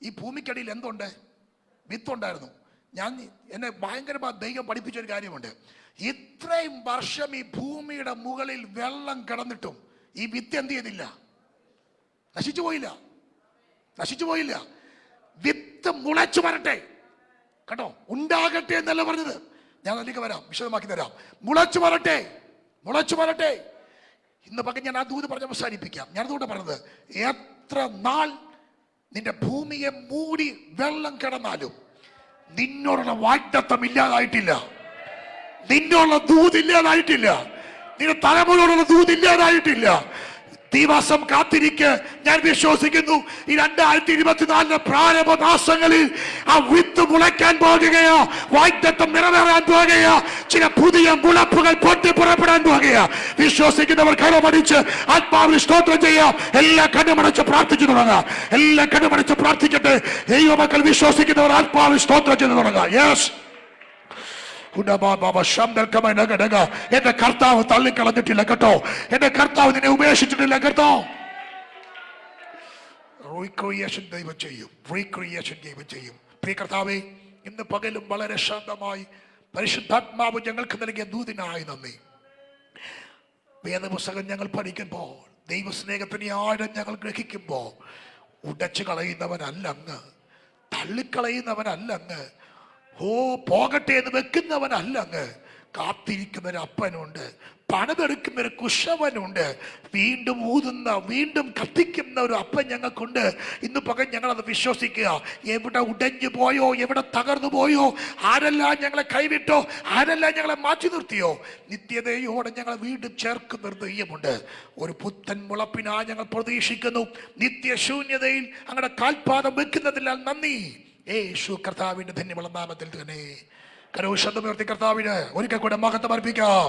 ഈ ഭൂമിക്കടിയിൽ എന്തുണ്ട്? വിത്തുണ്ടായിരുന്നു. എന്നെ ഭയങ്കരമായി ദൈവം പഠിപ്പിച്ചൊരു കാര്യമുണ്ട്. ഇത്രയും വർഷം ഈ ഭൂമിയുടെ മുകളിൽ വെള്ളം കിടന്നിട്ടും ഈ വിത്ത് എന്ത് ചെയ്തില്ല? നശിച്ചു പോയില്ല. വിത്ത് മുളച്ചു വരട്ടെ കേട്ടോ, ഉണ്ടാകട്ടെ എന്നല്ല പറഞ്ഞത്. ഞാൻ അതിലേക്ക് വരാം, വിശദമാക്കി തരാം. മുളച്ചു വരട്ടെ. ഇന്ന് പകൽ ഞാൻ ആ ദൂത് പറഞ്ഞ് അവസാനിപ്പിക്കാം. ഞാൻ അതുകൊണ്ട് പറഞ്ഞത്, എത്ര നാൾ നിന്റെ ഭൂമിയെ മൂടി വെള്ളം കിടന്നാലും നിന്നോടുള്ള വാഗ്ദത്തം ഇല്ലാതായിട്ടില്ല, നിന്നോടുള്ള ദൂത് ഇല്ലാതായിട്ടില്ല, നിന്റെ തലമുറയോടുള്ള ദൂത് ഇല്ലാതായിട്ടില്ല. ദിവസം കാത്തിരിക്ക്. ഞാൻ വിശ്വസിക്കുന്നു ഈ 2024 പ്രാരംഭ മാസങ്ങളിൽ ആ വിത്ത് മുളയ്ക്കാൻ പോകുകയാ, വാഗ്ദത്തം നിറവേറാൻ പോകുകയാ, ചില പുതിയ മുളപ്പുകൾ പൊട്ടി പുറപ്പെടാൻ പോകുകയാ. വിശ്വസിക്കുന്നവർ കരമടിച്ച് ആത്മാവിൽ സ്തോത്രം ചെയ്യാം. എല്ലാ കണ്ണുമടച്ച് പ്രാർത്ഥിച്ചു തുടങ്ങാം. എല്ലാ കണ്ണുമടച്ച് പ്രാർത്ഥിക്കട്ടെ. ദൈവമക്കൾ വിശ്വസിക്കുന്നവർ ആത്മാവിൽ സ്തോത്രം ചെയ്തു തുടങ്ങാം. യെസ്. എന്റെ കർത്താവ് തള്ളിക്കളഞ്ഞിട്ടില്ല കേട്ടോ. എന്റെ കർത്താവ് നിന്നെ ഉപേക്ഷിച്ചിട്ടില്ല കേട്ടോ. റീക്രിയേഷൻ ദൈവം ചെയ്യും. പ്രിയ കർത്താവേ, ഇന്ന് പകലും വളരെ ശാന്തമായി പരിശുദ്ധാത്മാവ് ഞങ്ങൾക്ക് നൽകിയ ദൂതിനായി നന്ദി. വേദപുസ്തകം ഞങ്ങൾ പഠിക്കുമ്പോൾ, ദൈവസ്നേഹത്തിന് ആഴം ഞങ്ങൾ ഗ്രഹിക്കുമ്പോൾ, ഉടച്ചു കളയുന്നവനല്ല അങ്ങ്, തള്ളിക്കളയുന്നവനല്ല അങ്ങ്, പോകട്ടെ എന്ന് വെക്കുന്നവനല്ല അങ്ങ്. കാത്തിരിക്കുന്നൊരു അപ്പനുണ്ട്, പണിതെടുക്കുന്നൊരു കുശവനുണ്ട്, വീണ്ടും ഊതുന്ന, വീണ്ടും കത്തിക്കുന്ന ഒരു അപ്പൻ ഞങ്ങൾക്കുണ്ട്. ഇന്ന് പകൽ ഞങ്ങളത് വിശ്വസിക്കുക. എവിടെ ഉടഞ്ഞു പോയോ, എവിടെ തകർന്നു പോയോ, ആരെല്ലാം ഞങ്ങളെ കൈവിട്ടോ, ആരെല്ലാം ഞങ്ങളെ മാറ്റി നിർത്തിയോ, നിത്യതയോടെ ഞങ്ങളെ വീണ്ടും ചേർക്കുന്നൊരു ദൈവമുണ്ട്. ഒരു പുത്തൻ മുളപ്പിനായി ഞങ്ങൾ പ്രതീക്ഷിക്കുന്നു. നിത്യശൂന്യതയിൽ അങ്ങനെ കാൽപാദം വെക്കുന്നതിനാൽ നന്ദി. യേശു കർത്താവിന്റെ ധന്യമുള്ള നാമത്തിൽ തന്നെ കരവും ശബ്ദമുയർത്തി കർത്താവിന് ഒരിക്കൽ കൂടെ മഹത്വം അർപ്പിക്കാം.